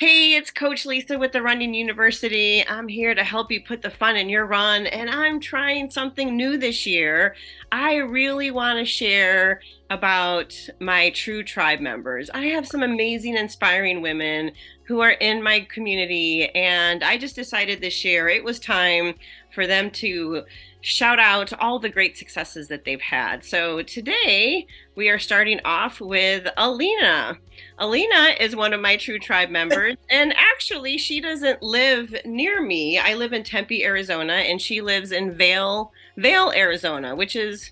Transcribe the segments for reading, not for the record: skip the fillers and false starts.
Hey, it's Coach Lisa with the Running University. I'm here to help you put the fun in your run, and I'm trying something new this year. I really want to share about my True Tribe members. I have some amazing, inspiring women who are in my community, and I just decided this year it was time for them to shout out all the great successes that they've had. So today we are starting off with Alina. Alina is one of my True Tribe members, and actually she doesn't live near me. I live in Tempe, Arizona, and she lives in Vale, Arizona, which is,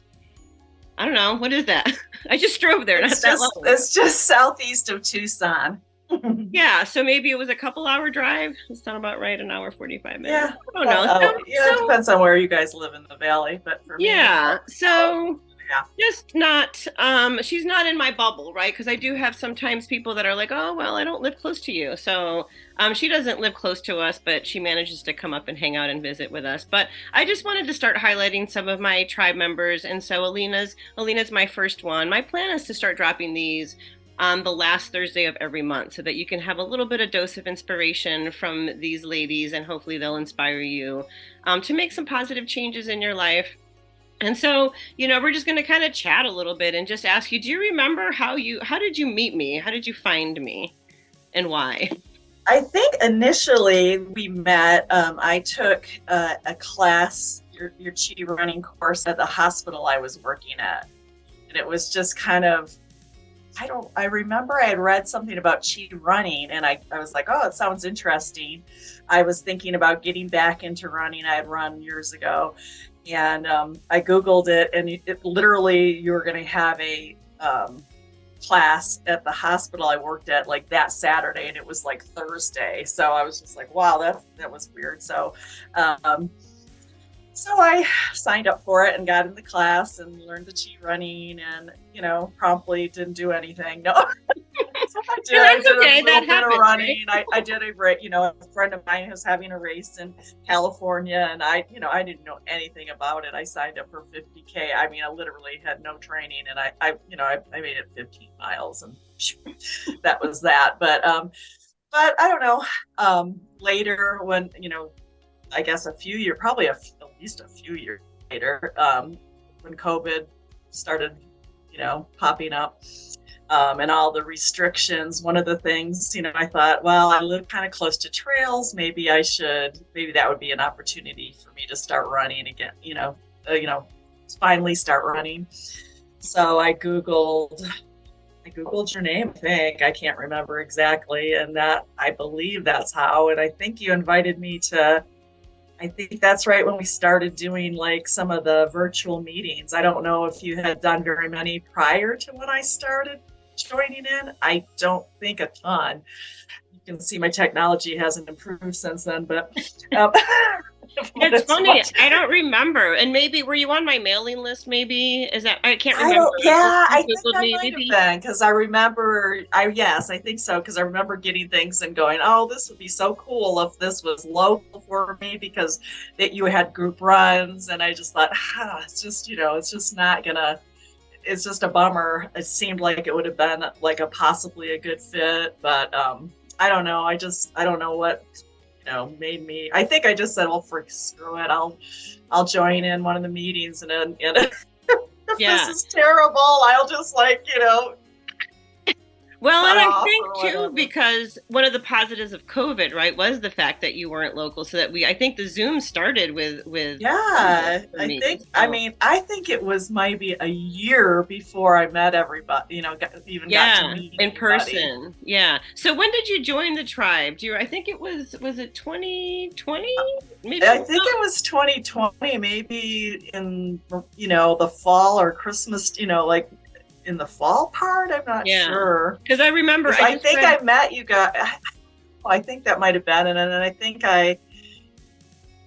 I don't know, what is that? I just drove there. It's just southeast of Tucson. Yeah, so maybe it was a couple-hour drive. It's not about right, an hour 45 minutes. Yeah, I don't know. it depends on where you guys live in the valley, but for me, yeah. So yeah. just not, she's not in my bubble, right? Because I do have sometimes people that are like, oh, well, I don't live close to you. So she doesn't live close to us, but she manages to come up and hang out and visit with us. But I just wanted to start highlighting some of my tribe members. And so Alina's my first one. My plan is to start dropping these on the last Thursday of every month so that you can have a little bit of dose of inspiration from these ladies, and hopefully they'll inspire you to make some positive changes in your life. And so, we're just going to kind of chat a little bit and just ask you, do you remember how did you meet me? How did you find me, and why? I think initially we met, I took a class, your chi running course at the hospital I was working at. And it was just kind of, I remember I had read something about chi running, and I was like, oh, it sounds interesting. I was thinking about getting back into running. I had run years ago, and I Googled it, and it literally, you were going to have a class at the hospital I worked at like that Saturday, and it was like Thursday. So I was just like, wow, that was weird. So I signed up for it and got in the class and learned the chi running, and promptly didn't do anything. No. So I did. Yeah, I did okay. a little bit of running. Right? I did a friend of mine was having a race in California, and I didn't know anything about it. I signed up for 50K. I mean, I literally had no training, and I made it 15 miles, and that was that. But I don't know. Later, when I guess at least a few years later, when COVID started, popping up, and all the restrictions, one of the things, I thought, well, I live kind of close to trails. Maybe that would be an opportunity for me to start running again, finally start running. So I Googled your name, I can't remember exactly. And I believe that's how, and I think you invited me to, I think that's right when we started doing like some of the virtual meetings. I don't know if you had done very many prior to when I started joining in. I don't think a ton. You can see my technology hasn't improved since then, but it's funny. I don't remember. And maybe were you on my mailing list? Maybe is that I can't remember. I think I might have been, because I remember. Yes, I think so, because I remember getting things and going, oh, this would be so cool if this was local for me, because you had group runs, and I just thought, it's just it's just not gonna. It's just a bummer. It seemed like it would have been like possibly a good fit, but I don't know. I don't know what made me. I think I just said, well, screw it. I'll join in one of the meetings, and if this is terrible, I'll just Well, and I think too, because one of the positives of COVID, right, was the fact that you weren't local, so that I think the Zoom started with. Yeah, I think it was maybe a year before I met everybody, got to meet in anybody. person. Yeah. So when did you join the tribe? I think it was it 2020? Maybe. I think it was 2020, maybe in, the fall or Christmas, in the fall part. I'm not sure, because I remember I think I met you guys. I think that might have been, and then I think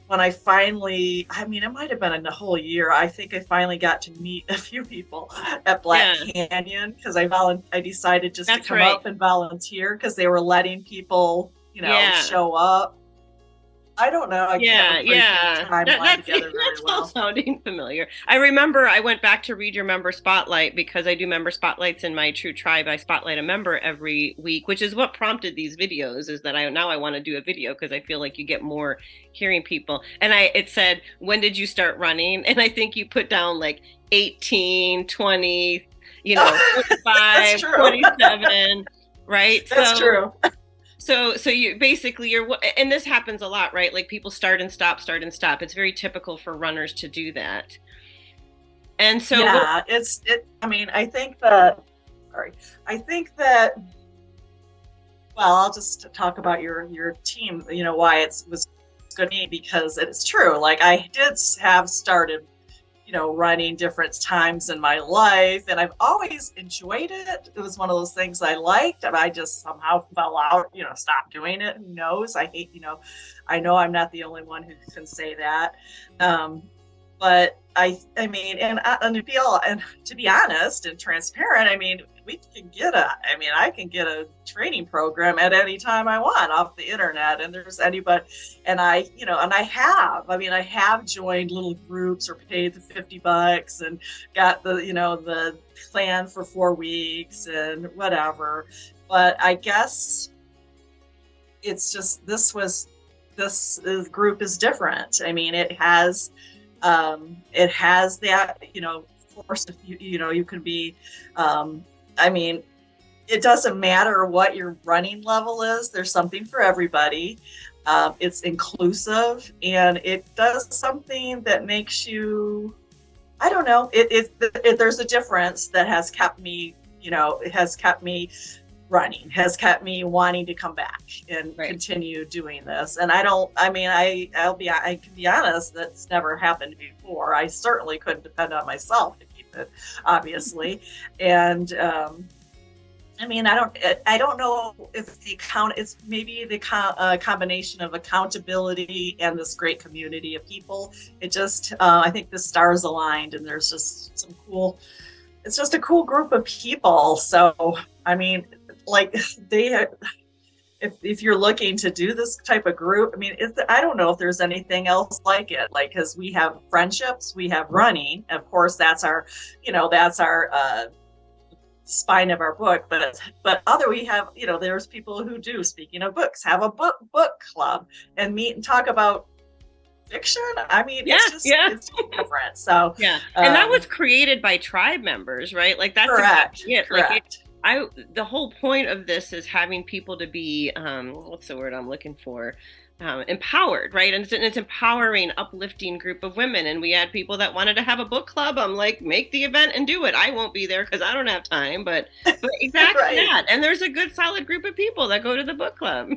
when I finally, it might have been in the whole year. I think I finally got to meet a few people at Black Canyon, because I decided just to come up and volunteer, because they were letting people show up. I don't know. I Yeah, can't place the yeah. timeline That's together very that's all well. sounding familiar. I remember I went back to read your member spotlight because I do member spotlights in my True Tribe. I spotlight a member every week, which is what prompted these videos, is that I want to do a video because I feel like you get more hearing people. And it said, "When did you start running?" And I think you put down like 18, 20, That's 25, true. 27, right? That's true. So you basically and this happens a lot, right? Like people start and stop, start and stop. It's very typical for runners to do that. And so what, Yeah, I mean, I think that, sorry, I think that, well, I'll just talk about your team, why it was good to me, because it's true. Like I did have started, running different times in my life, and I've always enjoyed it. It was one of those things I liked, and I just somehow fell out, stopped doing it. Who knows? I know I'm not the only one who can say that. But I mean, and to be honest and transparent, I mean, I can get a training program at any time I want off the internet, and there's anybody, and I have joined little groups or paid the $50 and got the plan for 4 weeks and whatever. But I guess it's just, this group is different. I mean, it has that, of course, if you can be, I mean, it doesn't matter what your running level is. There's something for everybody. It's inclusive, and it does something that makes you, I don't know, there's a difference that has kept me, it has kept me running, has kept me wanting to come back and continue doing this. And I can be honest, that's never happened before. I certainly couldn't depend on myself to keep it, obviously. And I don't know if it's maybe the combination of accountability and this great community of people. It just, I think the stars aligned, and there's just it's just a cool group of people. So, I mean, like if you're looking to do this type of group, I mean, I don't know if there's anything else like it. Like, because we have friendships, we have running, of course, that's our spine of our book, but we have, there's people who do, speaking of books, have a book club and meet and talk about fiction. I mean, it's different. So yeah, and that was created by tribe members, right? Like that's correct. Correct. The whole point of this is having people to be what's the word I'm looking for? Empowered, right? And it's empowering, uplifting group of women. And we had people that wanted to have a book club. I'm like, make the event and do it. I won't be there because I don't have time, but exactly that. And there's a good solid group of people that go to the book club.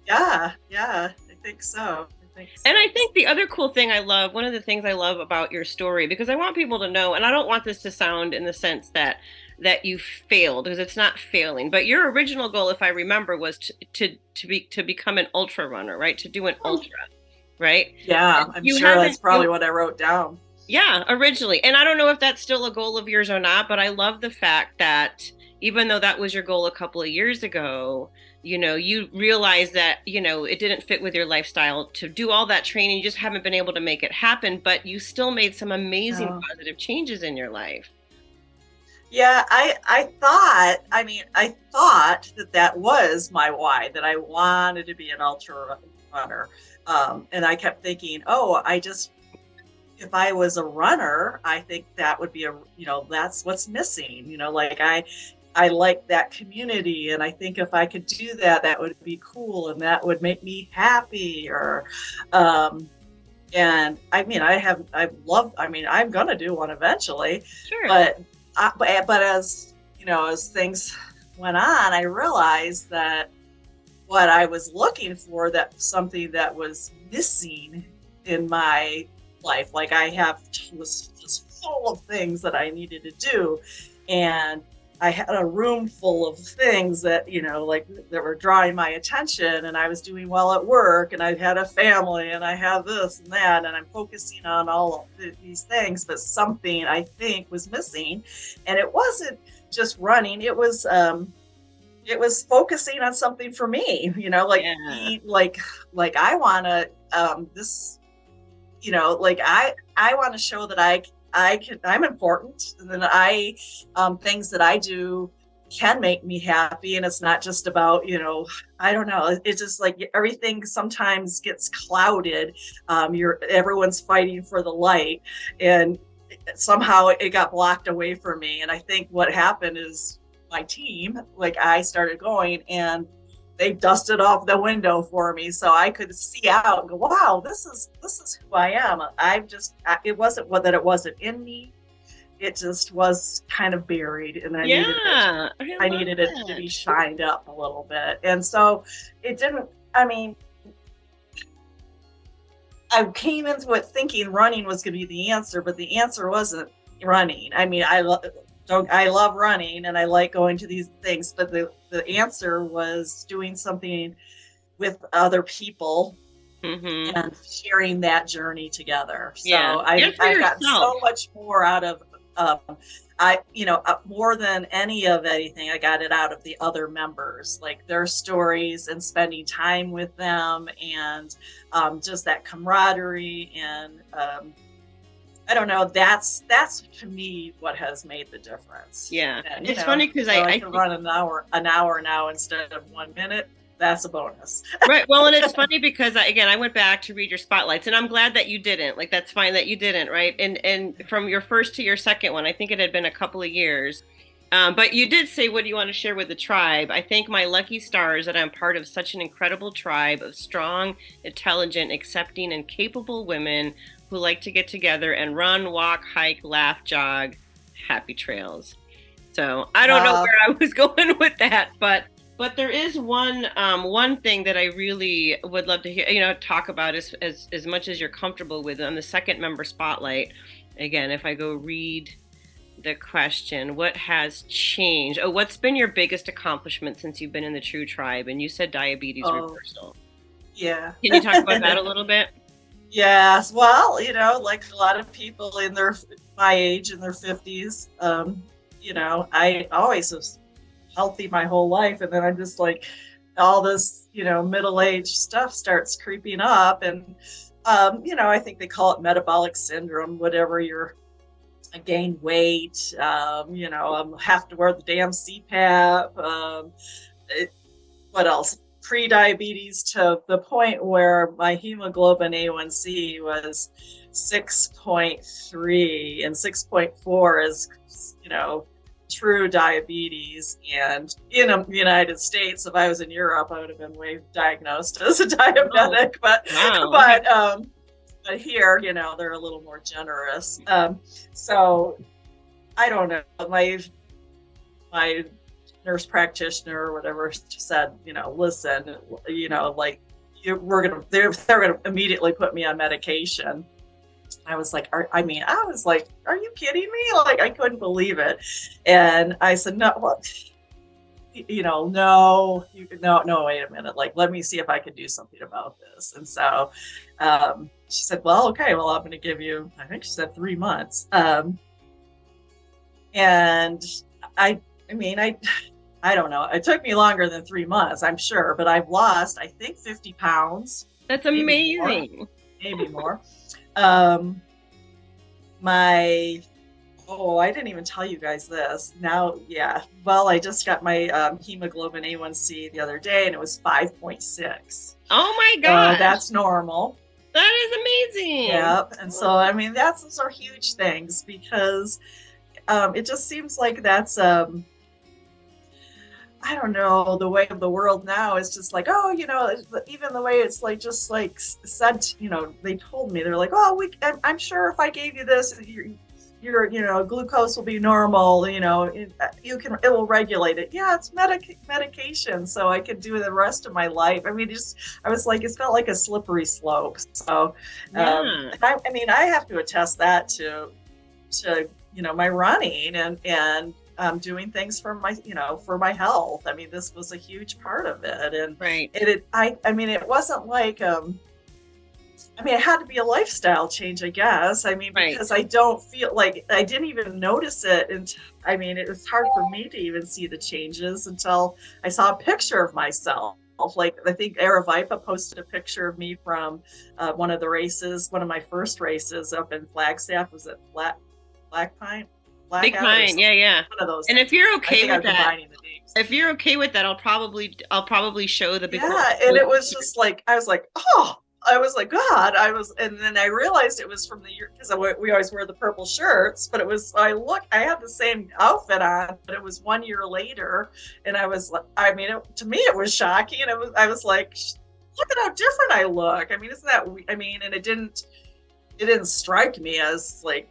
Yeah, I think so. And I think the other cool thing one of the things I love about your story, because I want people to know, and I don't want this to sound in the sense that you failed, because it's not failing, but your original goal, if I remember, was to become an ultra runner, right? To do an ultra, right? Yeah, I'm sure that's probably what I wrote down. Yeah, originally. And I don't know if that's still a goal of yours or not, but I love the fact that even though that was your goal a couple of years ago, you realize that, it didn't fit with your lifestyle to do all that training. You just haven't been able to make it happen, but you still made some amazing positive changes in your life. Yeah, I thought that was my why, that I wanted to be an ultra runner. And I kept thinking, if I was a runner, I think that would be that's what's missing. Like I like that community, and I think if I could do that, that would be cool, and that would make me happy. And I'm gonna do one eventually. Sure. But as as things went on, I realized that what I was looking for, that something that was missing in my life, like was just full of things that I needed to do, and I had a room full of things that, that were drawing my attention, and I was doing well at work, and I had a family, and I have this and that, and I'm focusing on all of these things, but something I think was missing. And it wasn't just running. It was it was focusing on something for me, like Yeah. like I want to, this, like I want to show that I'm important, and then things that I do can make me happy. And it's not just about, I don't know. It's just like everything sometimes gets clouded. Everyone's fighting for the light, and somehow it got blocked away from me. And I think what happened is my team, like I started going, and they dusted off the window for me, so I could see out and go, wow, this is who I am. It wasn't that it wasn't in me. It just was kind of buried, and Yeah. I love needed it to that. be shined up a little bit. And so it didn't, I mean, I came into it thinking running was going to be the answer, but the answer wasn't running. I mean, I love running and I like going to these things, but the answer was doing something with other people Mm-hmm. and sharing that journey together. So Yeah. And for I've gotten yourself. so much more out of, more than anything, I got it out of the other members, like their stories and spending time with them, and just that camaraderie. And I don't know, that's to me what has made the difference. Yeah. And It's funny because so I I can think run an hour now instead of 1 minute. That's a bonus. right. Well, and it's funny because again, I went back to read your spotlights, and I'm glad that you didn't. Like, that's fine that you didn't, right? And from your first to your second one, I think it had been a couple of years. But you did say, what do you want to share with the tribe? I thank my lucky stars that I'm part of such an incredible tribe of strong, intelligent, accepting, and capable women who like to get together and run, walk, hike, laugh, jog, happy trails. So I don't know Uh, where I was going with that, but there is one thing that I really would love to hear, talk about as much as you're comfortable with on the second member spotlight. Again, if I go read the question, what has changed? Oh, what's been your biggest accomplishment since you've been in the TRU tribe? And you said diabetes oh, reversal. yeah. Can you talk about that a little bit? Yes. Well, like a lot of people my age in their 50s, I always was healthy my whole life. And then I'm just like, all this, middle-aged stuff starts creeping up. And, I think they call it metabolic syndrome, whatever I gain weight, have to wear the damn CPAP. What else? Pre-diabetes, to the point where my hemoglobin A1C was 6.3, and 6.4 is, true diabetes. And in the United States, if I was in Europe, I would have been diagnosed as a Oh, diabetic. But wow. Okay. but here, they're a little more generous. So I don't know. My nurse practitioner or whatever said, listen, like they're gonna immediately put me on medication. I was like, are you kidding me? Like, I couldn't believe it. And I said, no, what? No, no, wait a minute. Like, let me see if I can do something about this. And so she said, well, okay, well, I'm going to give you, I think she said 3 months. And I don't know. It took me longer than 3 months, I'm sure, but I've lost, I think, 50 pounds, That's maybe more, amazing. maybe more. Um, I didn't even tell you guys this. Now, yeah. Well, I just got my hemoglobin A1C the other day, and it was 5.6. Oh my So gosh. that's normal. That is amazing. Yeah. And so, those are huge things, because it just seems like that's, I don't know, the way of the world now is just like, oh, even the way it's like, just like said, they told me, they're like, oh, I'm sure if I gave you this, your glucose will be normal, it will regulate it. Yeah, it's medication, so I could do the rest of my life. I was like, it felt like a slippery slope. So, Yeah. I have to attest that to my running and doing things for my health. This was a huge part of it. And Right. it wasn't like, I mean, it had to be a lifestyle change, I guess. I mean, Right. because I don't feel like I didn't even notice it. And I mean, it was hard for me to even see the changes until I saw a picture of myself. Like, I think Aravipa posted a picture of me from one of the races, one of my first races up in Flagstaff. Was it Black Pine? Big Blackout or Pine. Yeah, something? yeah. One of those And if things. you're I okay think with I'm that, combining the names. if you're okay with that, I'll probably show the before. Yeah, and it was just like I was like, oh, I was like, God, and then I realized it was from the year because we always wear the purple shirts, but it was I had the same outfit on, but it was 1 year later, and I was like, I mean, to me it was shocking, and I was like, look at how different I look. I mean, isn't that? I mean, and it didn't strike me as like,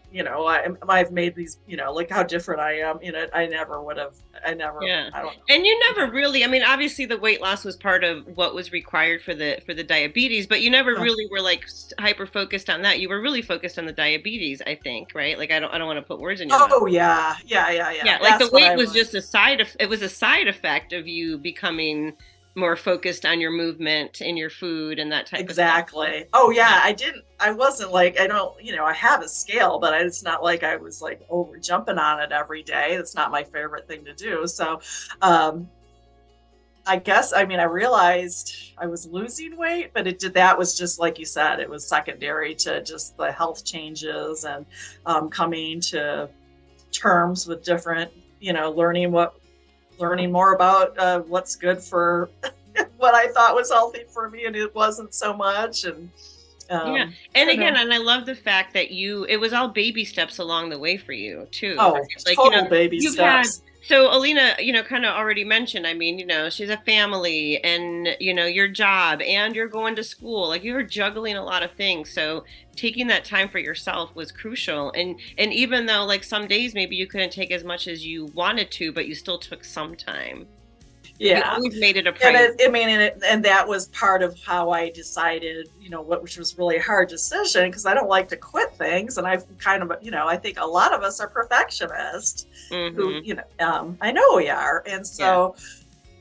I've made these, like how different I am. I never would have. Yeah. I don't know. And you never really, I mean, obviously the weight loss was part of what was required for the diabetes, but you never really were like hyper focused on that. You were really focused on the diabetes, I think, right? Like I don't want to put words in your mouth. Oh yeah, yeah, yeah, yeah. Yeah, like the weight was just it was a side effect of you becoming more focused on your movement and your food and that type of stuff. Exactly. Oh yeah, I wasn't like, I don't, I have a scale, but it's not like I was like over jumping on it every day. That's not my favorite thing to do. So, I guess, I mean, I realized I was losing weight, but that was just like you said, it was secondary to just the health changes and coming to terms with different, learning more about what's good for what I thought was healthy for me, and it wasn't so much. And yeah, and again, and I love the fact that it was all baby steps along the way for you too. Oh, right? Like total baby steps. So Alina, kind of already mentioned, I mean, she's a family and, your job and you're going to school, like you're juggling a lot of things. So taking that time for yourself was crucial. And even though like some days maybe you couldn't take as much as you wanted to, but you still took some time. Yeah. You always made it a priority. And that was part of how I decided, which was really a hard decision because I don't like to quit things. And I've kind of, I think a lot of us are perfectionists who, I know we are. And so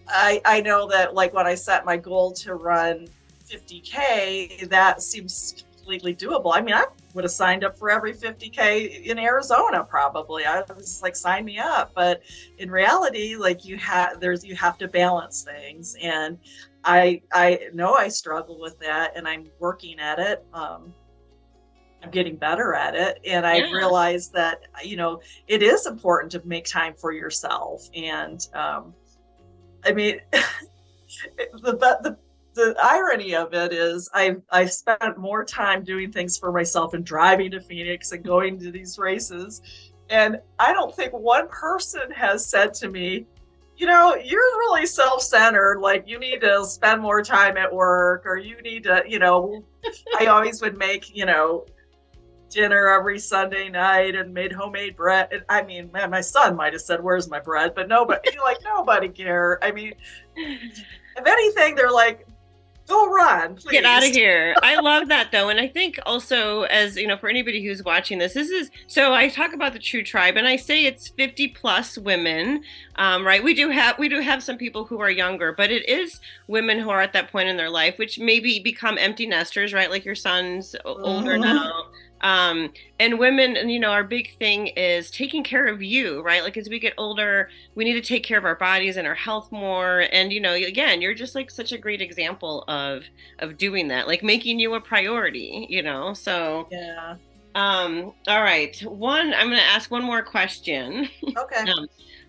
I know that like when I set my goal to run 50K, that seems completely doable. I mean, I would have signed up for every 50K in Arizona probably. I was like, sign me up. But in reality, like you have to balance things, and I know I struggle with that, and I'm working at it. I'm getting better at it, and I realized that it is important to make time for yourself. And I mean, the irony of it is I spent more time doing things for myself and driving to Phoenix and going to these races. And I don't think one person has said to me, you're really self-centered. Like you need to spend more time at work, or you need to, I always would make, dinner every Sunday night and made homemade bread. And, I mean, man, my son might have said, "Where's my bread?" But nobody cared. I mean, if anything, they're like, go run, please. Get out of here. I love that though. And I think also, as for anybody who's watching this is, so I talk about the TRU Tribe and I say it's 50 plus women, right? We do have some people who are younger, but it is women who are at that point in their life, which maybe become empty nesters, right? Like your son's older now. And women, and our big thing is taking care of you, right? Like as we get older, we need to take care of our bodies and our health more. And again, you're just like such a great example of doing that, like making you a priority, so yeah. All right, I'm going to ask one more question. Okay.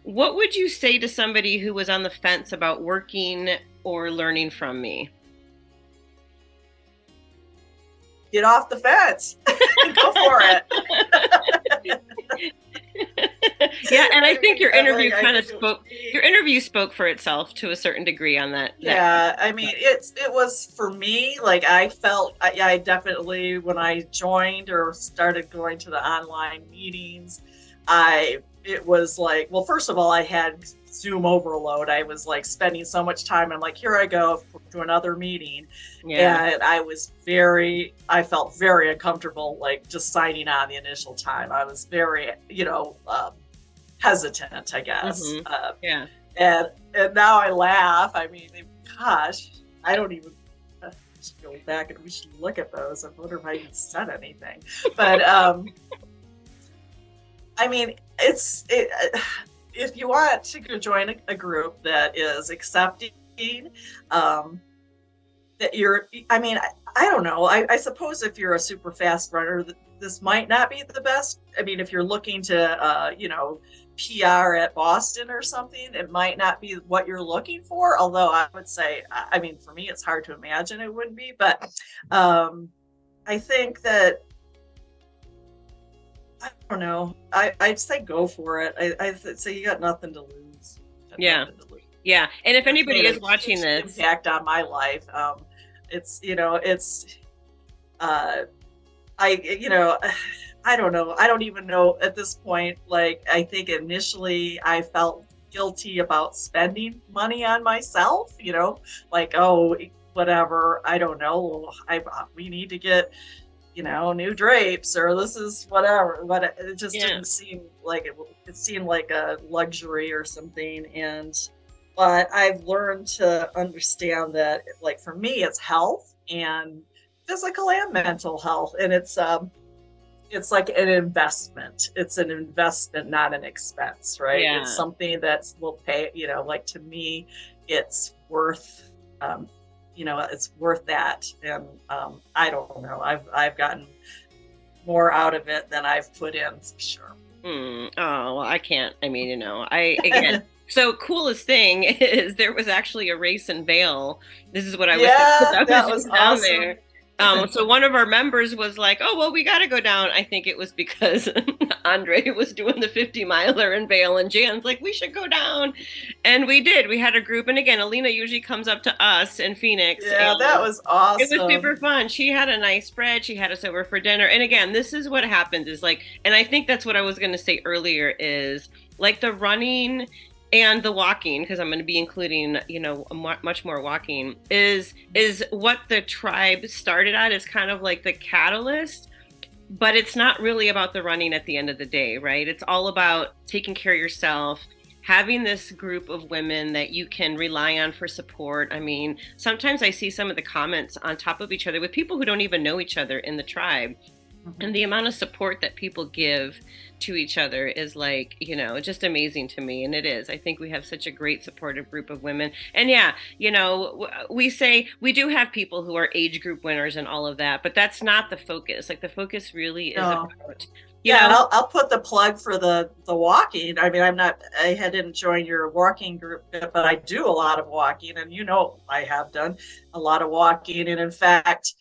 What would you say to somebody who was on the fence about working or learning from me? Get off the fence. Go for it. Yeah, and I think your interview your interview spoke for itself to a certain degree on that. Yeah, I mean, it was for me, like I felt, I definitely, when I joined or started going to the online meetings, it was like, well, first of all, I had Zoom overload. I was like spending so much time. I'm like, here I go to another meeting. Yeah. And I felt very uncomfortable, like just signing on the initial time. I was very, hesitant, I guess. Yeah. And now I laugh. I mean, gosh, I don't even, should go back and we should look at those. I wonder if I even said anything. But I mean, if you want to join a group that is accepting, that you're, I mean, I don't know. I suppose if you're a super fast runner, this might not be the best. I mean, if you're looking to, PR at Boston or something, it might not be what you're looking for. Although I would say, I mean, for me, it's hard to imagine it wouldn't be. But I think that, I don't know. I'd say go for it. I'd say you got nothing to lose. Yeah. Yeah. And if anybody is watching this, impact on my life, it's, I don't know. I don't even know at this point. Like, I think initially I felt guilty about spending money on myself, like, oh, whatever. I don't know. We need to get, new drapes, or this is whatever. But it just didn't seem like it seemed like a luxury or something. But I've learned to understand that, like, for me, it's health, and physical and mental health. And it's like an investment. It's an investment, not an expense, right? Yeah. It's something that will pay, like, to me, it's worth, it's worth that. And I don't know, I've gotten more out of it than I've put in, for sure. Oh, well, I can't. I mean, again, so coolest thing is there was actually a race in Vail. This is what I was thinking. That was down awesome. there. So one of our members was like, oh, well, we got to go down. I think it was because Andre was doing the 50-miler in Vail, and Jan's like, we should go down. And we did. We had a group. And again, Alina usually comes up to us in Phoenix. Yeah, that was awesome. It was super fun. She had a nice spread. She had us over for dinner. And again, this is what happens is, like, and I think that's what I was going to say earlier is, like, the running and the walking, because I'm going to be including, much more walking, is what the tribe started at, is kind of like the catalyst, but it's not really about the running at the end of the day, right? It's all about taking care of yourself, having this group of women that you can rely on for support. I mean, sometimes I see some of the comments on top of each other with people who don't even know each other in the tribe. And the amount of support that people give to each other is, like, just amazing to me. And it is. I think we have such a great supportive group of women. And we say we do have people who are age group winners and all of that, but that's not the focus. Like, the focus really is about, and I'll put the plug for the walking. I mean, I didn't join your walking group, but I do a lot of walking, and I have done a lot of walking. And in fact,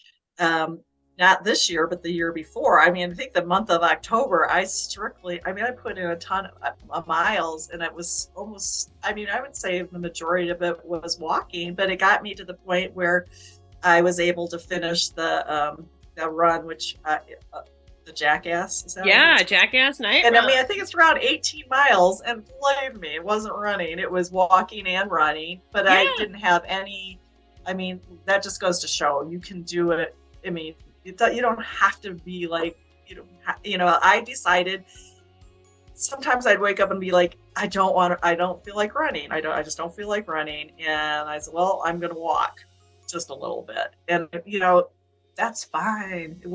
not this year, but the year before. I mean, I think the month of October, I put in a ton of miles, and it was almost, I would say the majority of it was walking, but it got me to the point where I was able to finish the run, which, the Jackass. Is that Jackass Night. And I think it's around 18 miles, and believe me, it wasn't running. It was walking and running, but I didn't have any, that just goes to show you can do it. You don't have to be like, I decided sometimes I'd wake up and be like, I don't feel like running. I just don't feel like running. And I said, well, I'm going to walk just a little bit. And, that's fine. It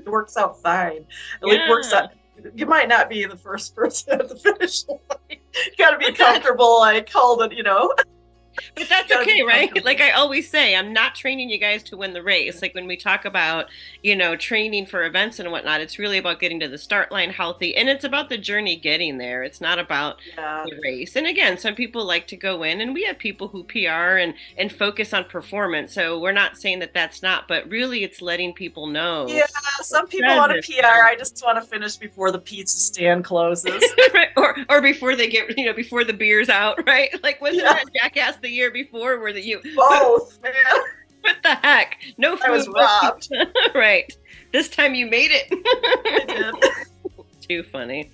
works out fine. It works out. You might not be the first person at the finish line. You got to be comfortable. I called it, But that's okay, right? Like I always say, I'm not training you guys to win the race. Like when we talk about, training for events and whatnot, it's really about getting to the start line healthy. And it's about the journey getting there. It's not about the race. And again, some people like to go in, and we have people who PR and focus on performance. So we're not saying that that's not, but really it's letting people know. Yeah, some people want to PR. I just want to finish before the pizza stand closes. Right. Or before they get, before the beer's out, right? Like wasn't that Jackass the year before where you both, man? What the heck? No food. I was robbed. Right. This time you made it. I did. Too funny.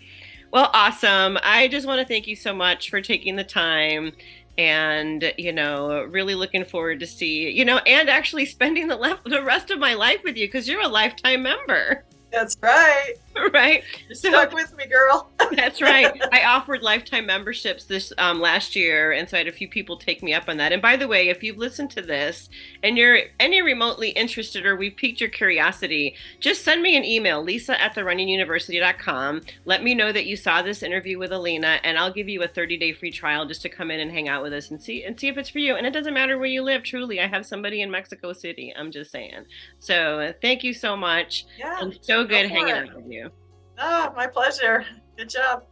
Well, awesome. I just want to thank you so much for taking the time, and really looking forward to see and actually spending the rest of my life with you, because you're a lifetime member. That's right. Right. You So stuck with me, girl. that's right. I offered lifetime memberships this last year, and so I had a few people take me up on that. And by the way, if you've listened to this and you're any remotely interested or we've piqued your curiosity, just send me an email, lisa@therunningsuniversity.com. Let me know that you saw this interview with Alina, and I'll give you a 30-day free trial just to come in and hang out with us and see if it's for you. And it doesn't matter where you live. Truly, I have somebody in Mexico City. I'm just saying. So thank you so much. Yeah, And so good hanging it. out with you. Ah, my pleasure. Good job.